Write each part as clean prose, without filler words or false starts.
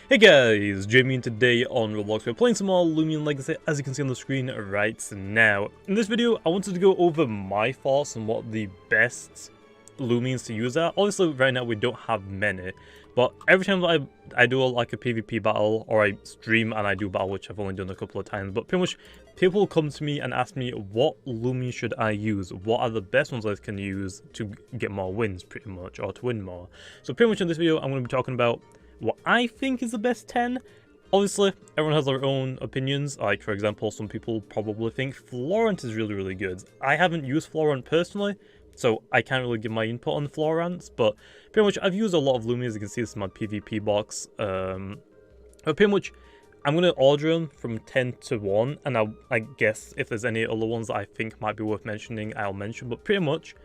Hey guys, Jamiy, and today on Roblox we're playing some more Loomian Legacy, as you can see on the screen right now. In this video, I wanted to go over my thoughts on what the best Loomians to use are. Obviously, right now we don't have many, but every time I do like a PvP battle, or I stream and I do battle, which I've only done a couple of times, but pretty much people come to me and ask me, what Loomian should I use? What are the best ones I can use to get more wins, pretty much, or to win more? So pretty much in this video, I'm going to be talking about what I think is the best 10. Obviously, everyone has their own opinions. Like, for example, some people probably think Florent is really good. I haven't used Florent personally, so I can't really give my input on Florent, but pretty much I've used a lot of Loomians. You can see this in my PvP box. But pretty much, I'm going to order them from 10 to 1, and I guess if there's any other ones that I think might be worth mentioning, I'll mention. But pretty much,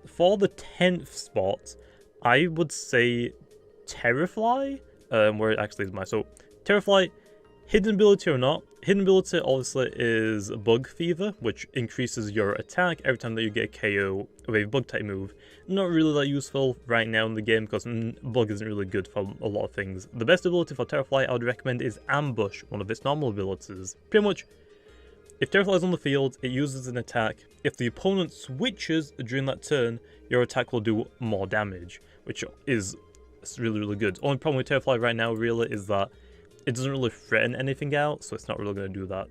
for the 10th spot, I would say Teraply, where it actually is so Teraply, hidden ability or not, hidden ability obviously is Bug Fever, which increases your attack every time that you get a KO with a bug type move. Not really that useful right now in the game because bug isn't really good for a lot of things. The best ability for Teraply I would recommend is Ambush, one of its normal abilities. Pretty much, if Teraply is on the field, it uses an attack. If the opponent switches during that turn, your attack will do more damage, which is really good. Only problem with Teraply right now really is that it doesn't really threaten anything out, so it's not really going to do that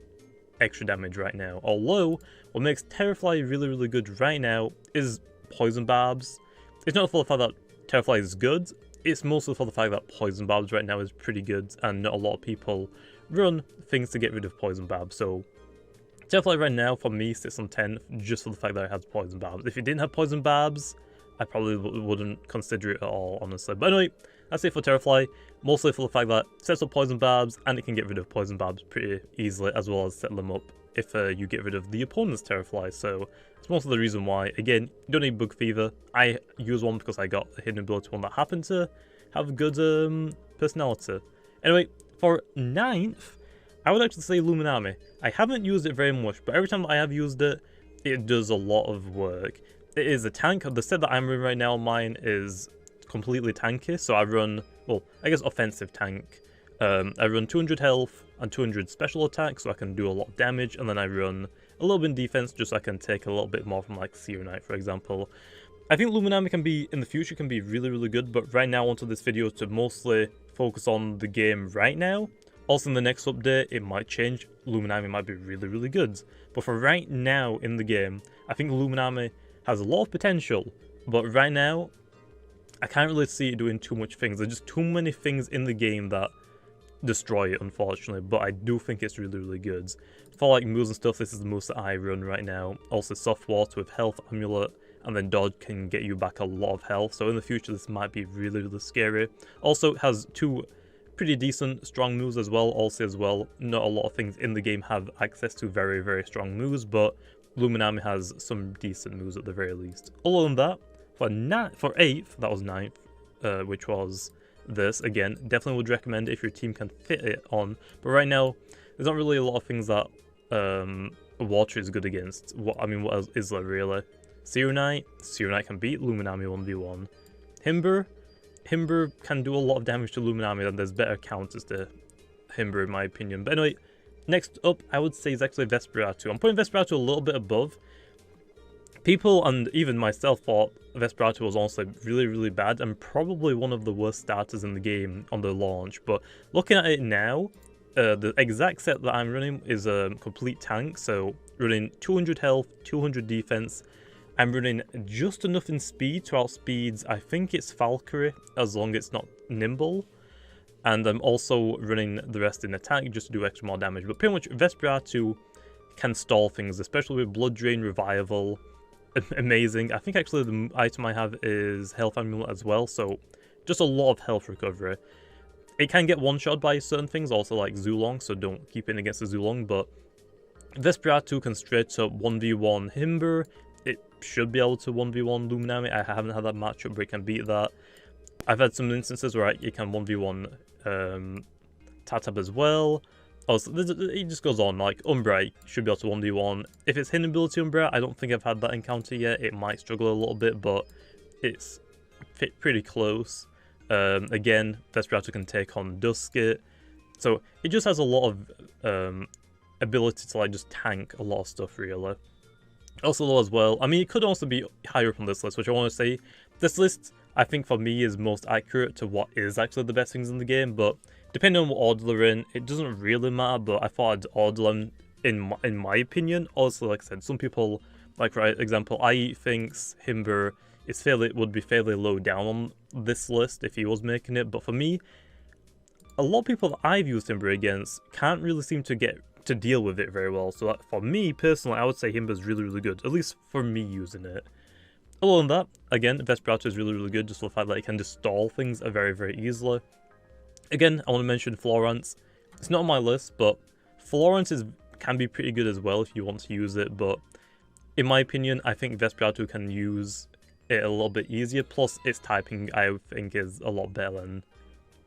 extra damage right now. Although, what makes Teraply really good right now is Poison Barbs. It's not for the fact that Teraply is good, it's mostly for the fact that Poison Barbs right now is pretty good, and not a lot of people run things to get rid of Poison Barbs, so Teraply right now, for me, sits on 10 just for the fact that it has Poison Barbs. If it didn't have Poison Barbs, I probably wouldn't consider it at all, honestly. But anyway, that's it for Teraply, mostly for the fact that it sets up Poison Barbs, and it can get rid of Poison Barbs pretty easily, as well as set them up if you get rid of the opponent's Teraply. So it's mostly the reason why. Again, you don't need Bug Fever. I use one because I got a hidden ability one that happened to have good personality. Anyway, for 9th, I would actually say Luminami. I haven't used it very much, but every time I have used it, it does a lot of work. It is a tank. The set that I'm running right now, mine is completely tanky, so I run, well, I guess offensive tank. I run 200 health and 200 special attack, so I can do a lot of damage, and then I run a little bit in defense, just so I can take a little bit more from like Cunight, for example. I think Luminami can be, in the future, can be really good, but right now I wanted this video to mostly focus on the game right now. Also in the next update, it might change. Luminami might be really good, but for right now in the game, I think Luminami has a lot of potential, but right now, I can't really see it doing too much things. There's just too many things in the game that destroy it, unfortunately, but I do think it's really good. For like moves and stuff, this is the moves that I run right now. Also soft water with health amulet, and then dodge can get you back a lot of health, so in the future this might be really scary. Also, it has two pretty decent strong moves as well. Also as well, not a lot of things in the game have access to very strong moves, but Luminami has some decent moves at the very least. Other than that, for 8th, that was 9th, which was this. Again, definitely would recommend it if your team can fit it on. But right now, there's not really a lot of things that water is good against. What else is there really? Cunight can beat Luminami 1v1. Himber can do a lot of damage to Luminami, and there's better counters to Himber in my opinion. But anyway, next up, I would say is actually Vesperatu. I'm putting Vesperatu a little bit above. People, and even myself, thought Vesperatu was honestly really bad, and probably one of the worst starters in the game on the launch. But looking at it now, the exact set that I'm running is a complete tank, so running 200 health, 200 defense. I'm running just enough in speed to outspeed, I think it's Valkyrie, as long as it's not nimble. And I'm also running the rest in attack just to do extra more damage. But pretty much Vesperatu can stall things, especially with Blood Drain, Revival. Amazing. I think actually the item I have is Health Amulet as well, so just a lot of health recovery. It can get one-shot by certain things, also like Zhulong, so don't keep it against the Zhulong, but Vesperatu can straight up 1v1 Himber. It should be able to 1v1 Luminami. I haven't had that matchup where it can beat that. I've had some instances where it can 1v1 Tatab as well. Also, it just goes on, like Umbra should be able to 1v1. If it's hidden ability Umbra, I don't think I've had that encounter yet. It might struggle a little bit, but it's pretty close. Again, Vesperado can take on Duskit. So it just has a lot of ability to like just tank a lot of stuff really. Also low as well. I mean, it could also be higher up on this list, which I want to say. This list, I think for me, is most accurate to what is actually the best things in the game, but depending on what order they're in, it doesn't really matter, but I thought I'd order them in my opinion. Also, like I said, some people, like for example, I thinks Himber would be fairly low down on this list if he was making it, but for me, a lot of people that I've used Himber against can't really seem to get to deal with it very well. So for me personally, I would say Himber's really good, at least for me using it. Other than that, again, Vesperado is really good, just for the fact that it can just stall things very easily. Again, I want to mention Florence. It's not on my list, but Florence can be pretty good as well if you want to use it, but in my opinion, I think Vesperado can use it a little bit easier, plus its typing I think is a lot better than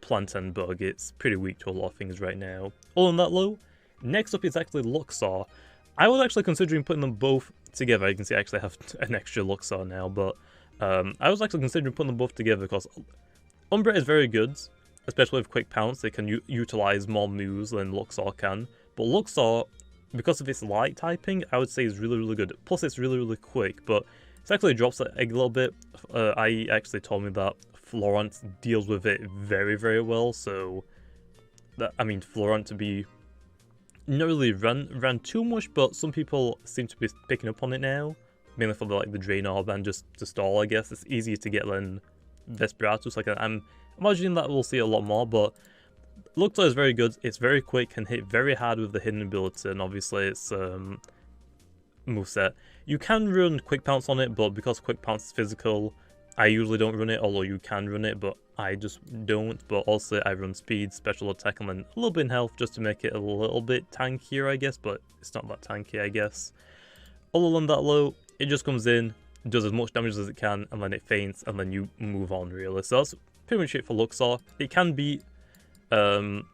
Plant and Bug. It's pretty weak to a lot of things right now. Other than that though, next up is actually Loxsol. I was actually considering putting them both together. You can see I actually have an extra Loxsol now, but I was actually considering putting them both together because Umbra is very good, especially with Quick Pounce. They can utilize more moves than Loxsol can, but Loxsol, because of its light typing, I would say is really good. Plus it's really quick, but it actually drops the egg a little bit. I actually told me that Florence deals with it very well, so that, I mean, Florence to be not really ran too much, but some people seem to be picking up on it now, mainly for the Drain Orb and just to stall, I guess. It's easier to get than Vesperado, so I'm imagining that we'll see a lot more, but Loxsol is very good. It's very quick, can hit very hard with the hidden ability, and obviously it's moveset. You can run Quick Pounce on it, but because Quick Pounce is physical, I usually don't run it, although you can run it, but I just don't. But also I run speed, special attack, and then a little bit in health just to make it a little bit tankier, I guess, but it's not that tanky, I guess. Other than that though, it just comes in, does as much damage as it can, and then it faints, and then you move on really. So that's pretty much it for Loxsol. It can beat Zhulong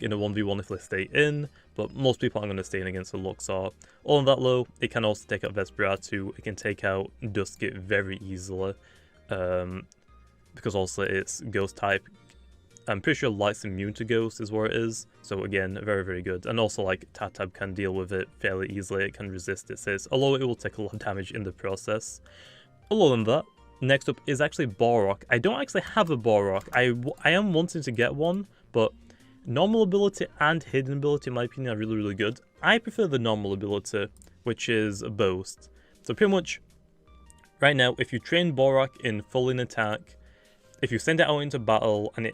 in a 1v1 if they stay in, but most people aren't going to stay in against a Loxsol. All in that low, it can also take out Vesperado. It can take out Duskit very easily, because also it's Ghost type. I'm pretty sure Light's immune to Ghost is where it is, so again, very good. And also Tatab can deal with it fairly easily. It can resist it, says, although it will take a lot of damage in the process. Other than that, next up is actually Borock. I don't actually have a Borock. I am wanting to get one, but normal ability and hidden ability, in my opinion, are really good. I prefer the normal ability, which is a Boast. So pretty much, right now, if you train Borock in full in attack, if you send it out into battle, and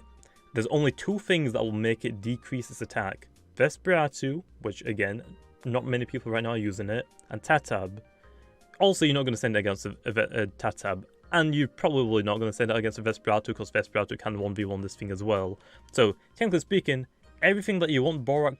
there's only two things that will make it decrease its attack. Vesperado, which again, not many people right now are using it, and Tatab. Also, you're not going to send it against a Tatab, and you're probably not going to send it against a Vesperado because Vesperado can 1v1 this thing as well. So, technically speaking, everything that you want Borock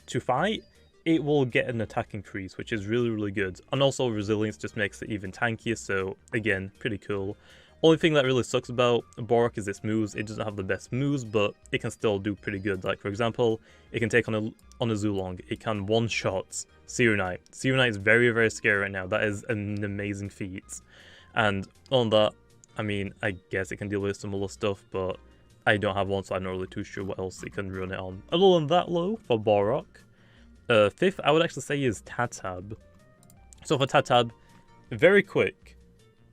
to fight, it will get an attack increase, which is really good. And also, resilience just makes it even tankier, so again, pretty cool. Only thing that really sucks about Borock is its moves. It doesn't have the best moves, but it can still do pretty good. Like, for example, it can take on a Zhulong. It can one-shot Cunight. Cunight is very scary right now. That is an amazing feat. And on that, I mean, I guess it can deal with some other stuff, but I don't have one, so I'm not really too sure what else it can run it on. Other than that, though, for Borock, fifth, I would actually say is Tatab. So for Tatab, very quick.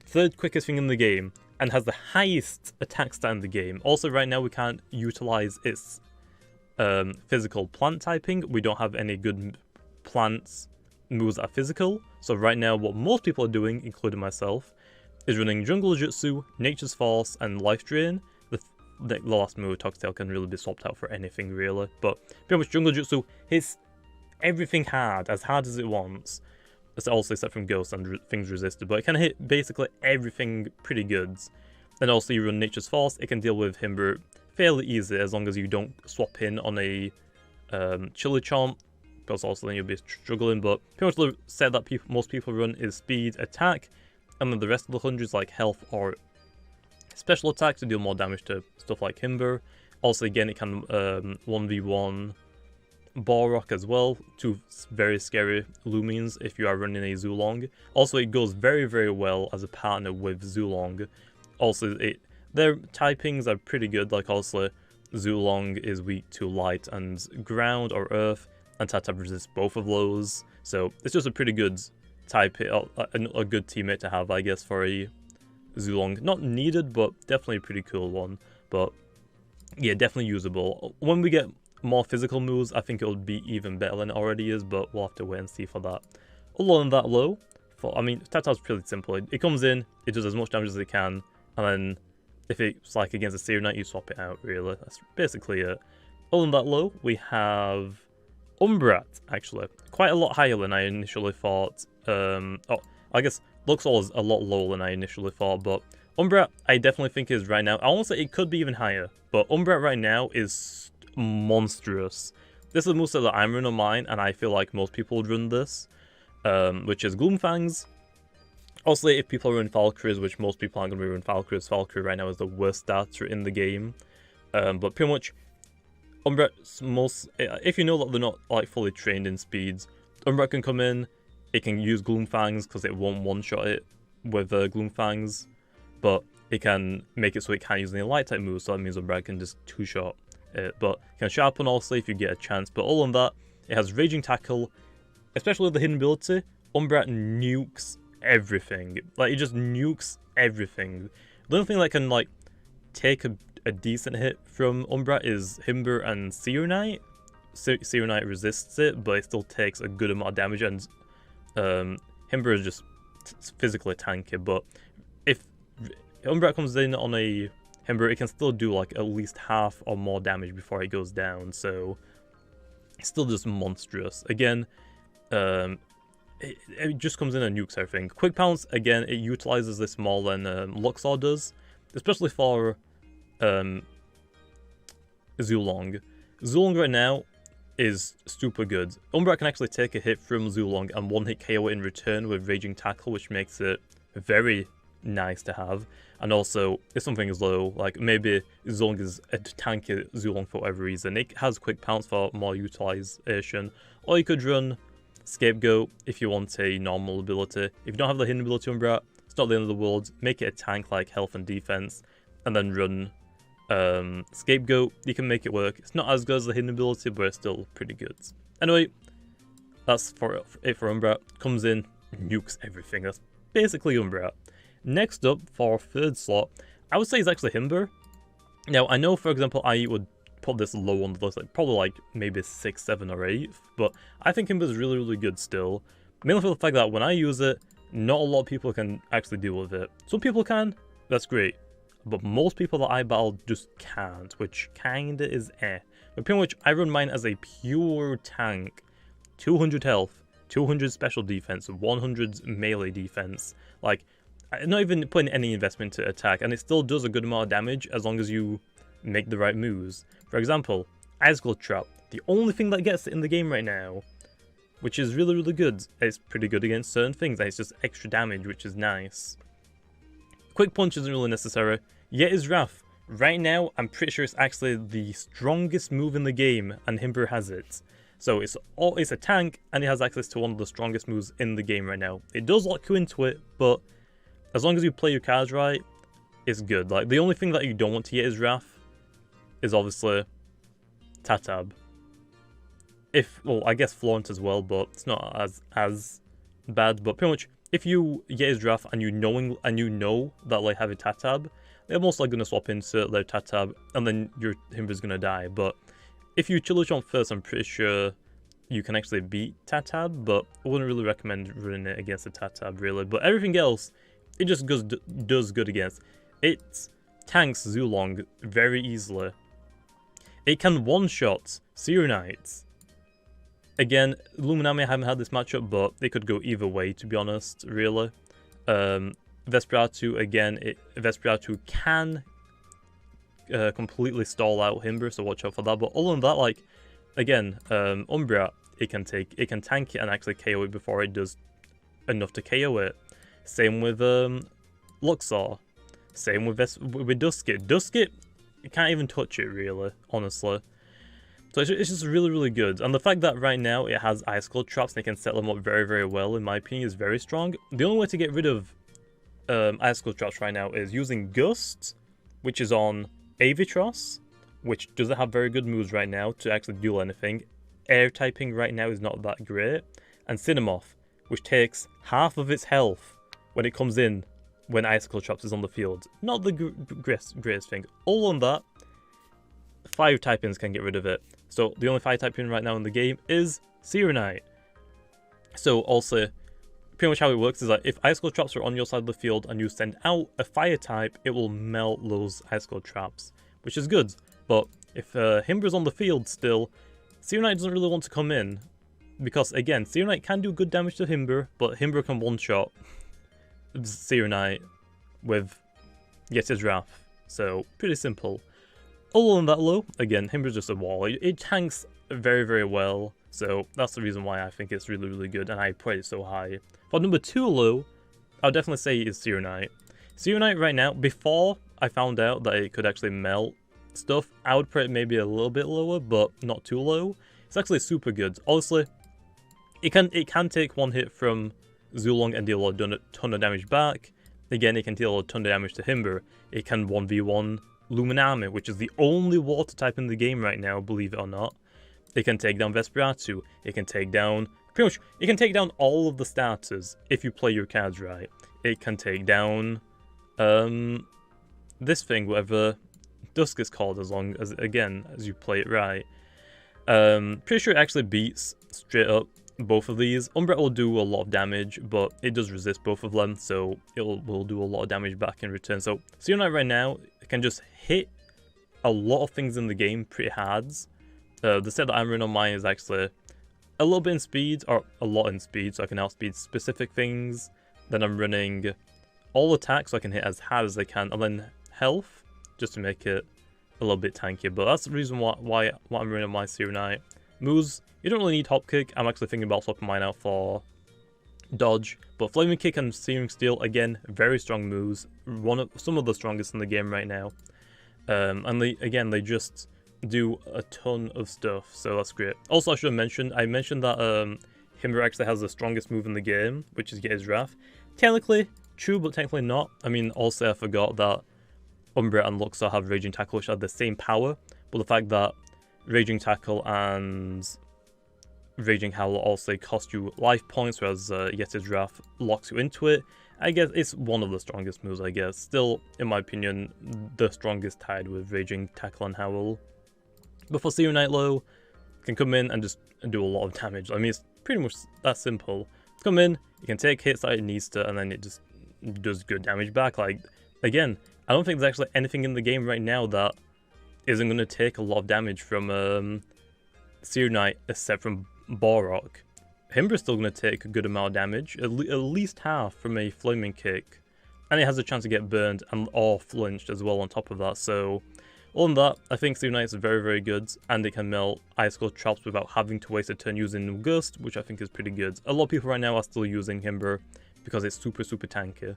Third quickest thing in the game, and has the highest attack stat in the game. Also, right now we can't utilize its physical plant typing. We don't have any good plants moves that are physical. So right now, what most people are doing, including myself, is running Jungle Jutsu, Nature's Force, and Life Drain. The last move, Toxtail, can really be swapped out for anything, really. But pretty much Jungle Jutsu hits everything hard as it wants. It's also except from Ghost and things resisted, but it can hit basically everything pretty good. And also you run Nature's Force, it can deal with Himber fairly easy as long as you don't swap in on a Chili Chomp, because also then you'll be struggling. But pretty much the set that most people run is Speed, Attack, and then the rest of the 100s like Health or Special Attack to deal more damage to stuff like Himber. Also again it can 1v1 Borock as well, two very scary Loomians if you are running a Zhulong. Also, it goes very well as a partner with Zhulong. Also, their typings are pretty good. Like, obviously, Zhulong is weak to light and ground or earth, and Tatab resists both of those. So it's just a pretty good type, a good teammate to have, I guess, for a Zhulong. Not needed, but definitely a pretty cool one. But yeah, definitely usable. When we get more physical moves, I think it will be even better than it already is, but we'll have to wait and see for that. Other than that, low. I mean, Tatab's pretty simple. It comes in, it does as much damage as it can, and then if it's like against a Cunight, you swap it out, really. That's basically it. Other than that, low, we have Umbra, actually. Quite a lot higher than I initially thought. I guess Loxsol is a lot lower than I initially thought, but Umbra, I definitely think is right now. I won't say it could be even higher, but Umbra right now is monstrous. This is the moveset that I'm running on mine, and I feel like most people would run this, which is Gloomfangs. Obviously, if people are running Valkyries, which most people aren't going to be running Valkyries, Valkyrie right now is the worst starter in the game. But pretty much, Umbra, if you know that they're not like fully trained in speeds, Umbra can come in, it can use Gloomfangs because it won't one-shot it with Gloomfangs, but it can make it so it can't use any light type moves, so that means Umbra can just two-shot it. But it can sharpen also if you get a chance, but other than that, it has Raging Tackle, especially with the hidden ability. Umbra nukes everything. Like, it just nukes everything. The only thing that can like take a decent hit from Umbra is Himber and Cunight. Cunight resists it, but it still takes a good amount of damage, and Himber is just physically tanky. But if Umbra comes in on a Himber, it can still do like at least half or more damage before it goes down, so it's still just monstrous. Again, it just comes in and nukes everything. Quick Pounce, again, it utilizes this more than Loxsol does, especially for Zhulong. Zhulong right now is super good. Umbra can actually take a hit from Zhulong and one-hit KO it in return with Raging Tackle, which makes it very nice to have. And also, if something is low, like maybe Zhulong is a tanky Zhulong for whatever reason, it has Quick Pounce for more utilization. Or you could run Scapegoat if you want a normal ability. If you don't have the hidden ability Umbra, it's not the end of the world. Make it a tank like health and defense, and then run Scapegoat. You can make it work. It's not as good as the hidden ability, but it's still pretty good. Anyway, that's it for Umbra. Comes in, nukes everything. That's basically Umbra. Next up, for third slot, I would say is actually Himber. Now, I know, for example, I would put this low on the list, like probably like maybe 6th, 7th, or 8th, but I think Himber is really, really good still. Mainly for the fact that when I use it, not a lot of people can actually deal with it. Some people can, that's great, but most people that I battle just can't, which kinda is eh. But pretty much, I run mine as a pure tank. 200 health, 200 special defense, 100 melee defense. Like, I'm not even putting any investment to attack, and it still does a good amount of damage as long as you make the right moves. For example, Icicle Trap, the only thing that gets it in the game right now, which is really, really good. It's pretty good against certain things, and it's just extra damage, which is nice. Quick Punch isn't really necessary. Yet is Wrath. Right now, I'm pretty sure it's actually the strongest move in the game, and Himber has it. So it's a tank, and it has access to one of the strongest moves in the game right now. It does lock you into it, but as long as you play your cards right, it's good. Like, the only thing that you don't want to get is Wrath is obviously Tatab. Well, I guess Flaunt as well, but it's not as bad. But pretty much, if you get his Wrath and you know that like having Tatab, they're most likely gonna swap into their Tatab, and then your Himber's gonna die. But if you Chillichomp first, I'm pretty sure you can actually beat Tatab, but I wouldn't really recommend running it against the Tatab really. But everything else, it just does good against. It tanks Zhulong very easily. It can one-shot Cunight. Again, Luminami haven't had this matchup, but it could go either way, to be honest, really. Vesperatu, again, Vesperatu can completely stall out Himber, so watch out for that. But other than that, like, again, Umbra, it can tank it and actually KO it before it does enough to KO it. Same with Loxsol. Same with Duskit. Duskit, you can't even touch it, really, honestly. So it's just really, really good. And the fact that right now it has Icicle Traps and it can set them up very, very well, in my opinion, is very strong. The only way to get rid of Icicle Traps right now is using Gust which is on Avatros, which doesn't have very good moves right now to actually do anything. Air typing right now is not that great. And Cinemoth, which takes half of its health when it comes in when Icicle Traps is on the field. Not the greatest thing. All on that, 5 typings can get rid of it. So the only 5 typing right now in the game is Cunight. So also, pretty much how it works is that if Icicle Traps are on your side of the field and you send out a fire type, it will melt those Icicle Traps, which is good. But if Himber's on the field still, Cunight doesn't really want to come in. Because again, Cunight can do good damage to Himber, but Himber can one-shot Cunight with Yeti's Wrath. So, pretty simple. Other than that though, again, Himber's just a wall. It tanks very, very well. So, that's the reason why I think it's really, really good, and I put it so high. For number 2 low, I would definitely say is Cunight. Cunight right now, before I found out that it could actually melt stuff, I would put it maybe a little bit lower, but not too low. It's actually super good. Honestly, it can take one hit from Zhulong and deal a ton of damage back. Again, it can deal a ton of damage to Himber. It can 1v1 Luminami, which is the only water type in the game right now, believe it or not. It can take down Vesperatu. It can take down, pretty much, it can take down all of the starters if you play your cards right. It can take down this thing, whatever Dusk is called, as long as, again, as you play it right. Pretty sure it actually beats straight up both of these. Umbra will do a lot of damage, but it does resist both of them, so it will do a lot of damage back in return. So Cunight right now can just hit a lot of things in the game pretty hard. The set that I'm running on mine is actually a little bit in speed, or a lot in speed, so I can outspeed specific things. Then I'm running all attacks, so I can hit as hard as I can, and then health, just to make it a little bit tankier. But that's the reason why I'm running on my Cunight. Moves, you don't really need Hop Kick. I'm actually thinking about swapping mine out for Dodge. But Flaming Kick and Searing Steel, again, very strong moves. Some of the strongest in the game right now. And they just do a ton of stuff, so that's great. Also, I should have mentioned, I mentioned that Himber actually has the strongest move in the game, which is Yeti's Wrath. Technically, true, but technically not. I mean, also I forgot that Umbra and Loxsol have Raging Tackle, which have the same power, but the fact that Raging Tackle and Raging Howl also cost you life points, whereas Yeti's Wrath locks you into it. I guess it's one of the strongest moves, I guess. Still, in my opinion, the strongest tied with Raging Tackle and Howl. But for Cunight low, can come in and just do a lot of damage. I mean, it's pretty much that simple. Come in, you can take hits that it needs to, and then it just does good damage back. Like, again, I don't think there's actually anything in the game right now that isn't going to take a lot of damage from Cunight, except from Borock. Himber's still going to take a good amount of damage, at least half from a Flaming Kick. And it has a chance to get burned or flinched as well on top of that, so other than that, I think Cunight is very, very good, and it can melt Icicle Traps without having to waste a turn using Gust, which I think is pretty good. A lot of people right now are still using Himber because it's super, super tanky.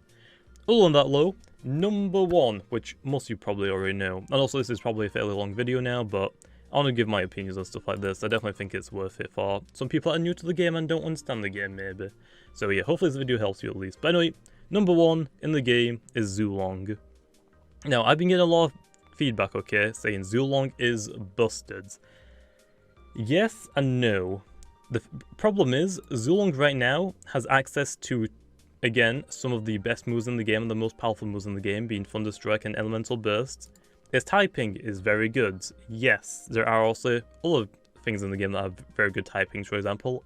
Other than that, low, number 1, which most of you probably already know. And also, this is probably a fairly long video now, but I want to give my opinions on stuff like this. I definitely think it's worth it for some people that are new to the game and don't understand the game, maybe. So yeah, hopefully this video helps you at least. But anyway, number 1 in the game is Zhulong. Now, I've been getting a lot of feedback, okay, saying Zhulong is busted. Yes and no. The problem is, Zhulong right now has access to, again, some of the best moves in the game and the most powerful moves in the game, being Thunderstrike and Elemental Burst. Its typing is very good. Yes, there are also other things in the game that have very good typings. For example,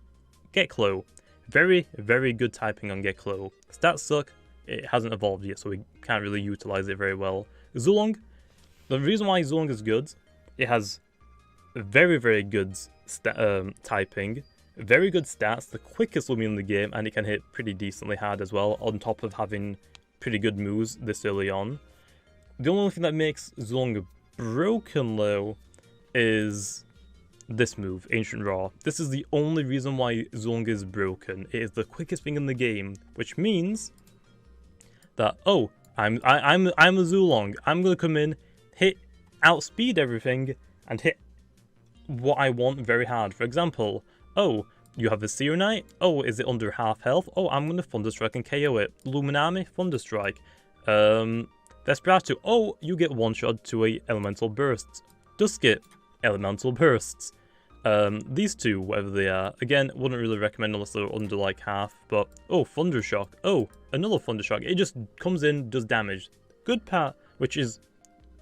Geklo. Very, very good typing on Geklo. Stats suck. It hasn't evolved yet, so we can't really utilize it very well. Zhulong. The reason why Zhulong is good, it has very, very good typing, very good stats, the quickest Loomian in the game, and it can hit pretty decently hard as well, on top of having pretty good moves this early on. The only thing that makes Zhulong broken, though, is this move, Ancient Raw. This is the only reason why Zhulong is broken. It is the quickest thing in the game, which means that, oh, I'm a Zhulong. I'm gonna come in, hit, outspeed everything, and hit what I want very hard. For example, oh, you have a Cunight. Oh, is it under half health? Oh, I'm gonna Thunderstrike and KO it. Luminami, Thunderstrike. Vesperatu, oh, you get one shot to a elemental bursts. Duskit, elemental bursts. These two, whatever they are, again, wouldn't really recommend unless they're under like half, but, oh, Thundershock, oh, another Thundershock, it just comes in, does damage. Good part, which is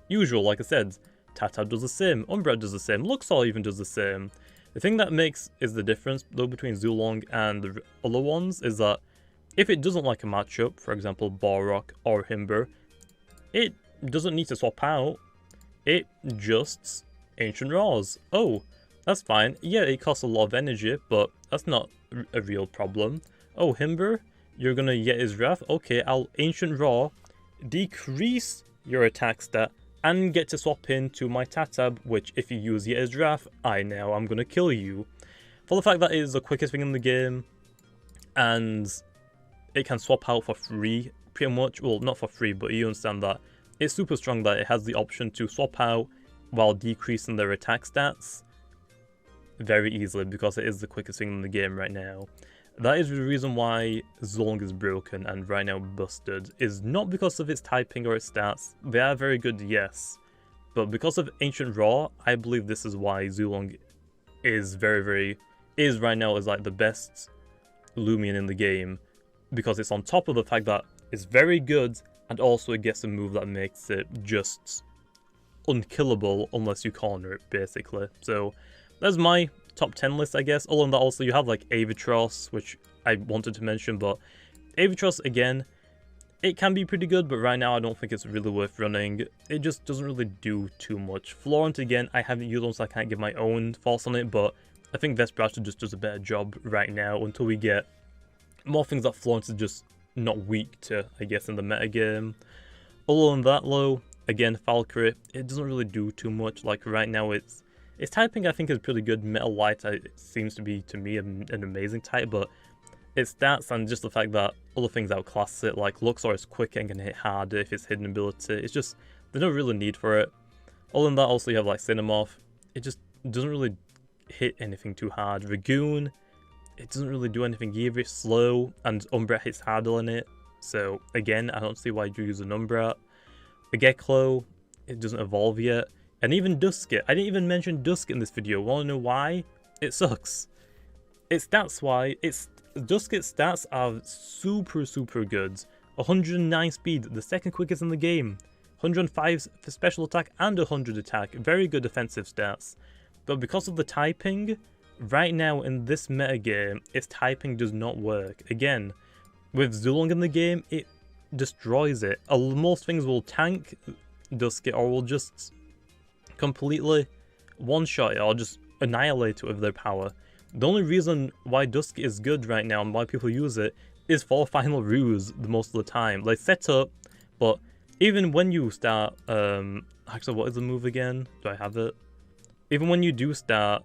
usual, like I said. Tatab does the same, Umbra does the same, Loxsol even does the same. The thing that makes is the difference though between Zhulong and the other ones is that if it doesn't like a matchup, for example Borock or Himber, it doesn't need to swap out, it just Ancient Raws. Oh, that's fine. Yeah, it costs a lot of energy, but that's not a real problem. Oh, Himber, you're gonna get his Wrath? Okay, I'll Ancient Raw, decrease your attack stat, and get to swap into my Tatab, which if you use Yet's Wrath, I'm gonna kill you. For the fact that it is the quickest thing in the game, and it can swap out for free, pretty much. Well, not for free, but you understand that. It's super strong that it has the option to swap out while decreasing their attack stats very easily, because it is the quickest thing in the game right now. That is the reason why Zhulong is broken and right now busted, is not because of its typing or its stats. They are very good, yes, but because of Ancient Raw, I believe this is why Zhulong is right now is like the best Loomian in the game, because it's on top of the fact that it's very good, and also it gets a move that makes it just unkillable unless you corner it, basically. So that's my top 10 list, I guess. Other than that, also you have like Avatros, which I wanted to mention, but Avatros, again, it can be pretty good, but right now I don't think it's really worth running. It just doesn't really do too much. Florent, again, I haven't used one, so I can't give my own thoughts on it, but I think Vesperatu just does a better job right now until we get more things that Florent is just not weak to, I guess, in the metagame. Other than that, though, again, Valkyrie, it doesn't really do too much. Like right now, its typing, I think, is pretty good. Metal Light, it seems to be, to me, an amazing type, but its stats and just the fact that other things outclass it, like Luxor is quick and can hit harder if it's hidden ability, it's just, there's no real need for it. Other than that, also you have like Cinemorph, it just doesn't really hit anything too hard. Ragoon, it doesn't really do anything either, it's slow, and Umbra hits harder than it, so again, I don't see why you use an Umbra. The Geklo, it doesn't evolve yet. And even Duskit, I didn't even mention Duskit in this video. Wanna know why? It sucks. Its stats Duskit's stats are super good. 109 speed, the second quickest in the game. 105 for special attack and 100 attack. Very good defensive stats. But because of the typing, right now in this metagame, its typing does not work. Again, with Zhulong in the game, it destroys it. Most things will tank Duskit or will just completely one-shot it or just annihilate it with their power. The only reason why Duskit is good right now and why people use it is for final ruse most of the time. Like setup, but even when you start, actually what is the move again? Do I have it? Even when you do start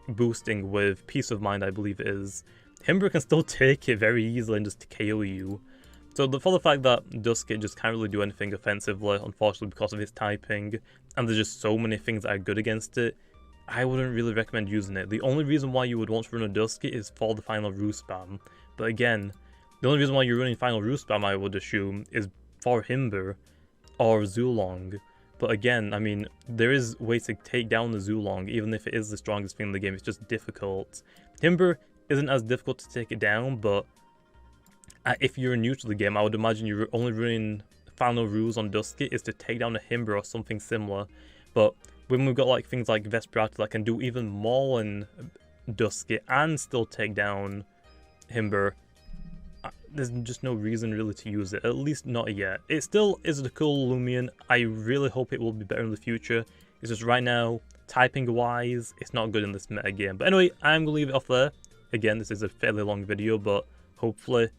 boosting with Peace of Mind, I believe it is, Himber can still take it very easily and just KO you. So for the fact that Duskit just can't really do anything offensively, unfortunately, because of his typing, and there's just so many things that are good against it, I wouldn't really recommend using it. The only reason why you would want to run a Duskit is for the final ruse spam. But again, the only reason why you're running final ruse spam, I would assume, is for Himber or Zhulong. But again, I mean, there is ways to take down the Zhulong, even if it is the strongest thing in the game, it's just difficult. Himber isn't as difficult to take it down, but if you're new to the game, I would imagine you're only running final rules on Duskit is to take down a Himber or something similar. But when we've got like things like Vesperatu that can do even more in Duskit and still take down Himber, there's just no reason really to use it, at least not yet. It still is a cool Loomian. I really hope it will be better in the future. It's just right now, typing wise, it's not good in this meta game. But anyway, I'm gonna leave it off there. Again, this is a fairly long video, but hopefully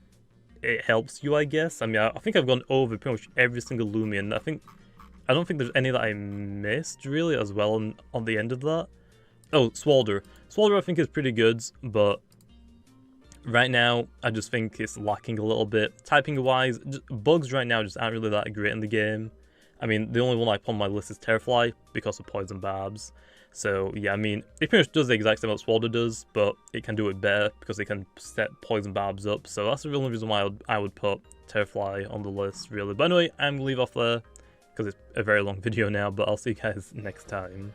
it helps you, I guess. I mean, I think I've gone over pretty much every single Loomian. I don't think there's any that I missed really as well on the end of that. Oh, Swalder. Swalder I think is pretty good, but right now I just think it's lacking a little bit. Typing wise, bugs right now just aren't really that great in the game. I mean, the only one I put on my list is Teraply because of Poison Barbs. So yeah, I mean, it pretty much does the exact same what Swalder does, but it can do it better because it can set Poison Barbs up. So that's the only reason why I would put Teraply on the list, really. But anyway, I'm going to leave off there, because it's a very long video now, but I'll see you guys next time.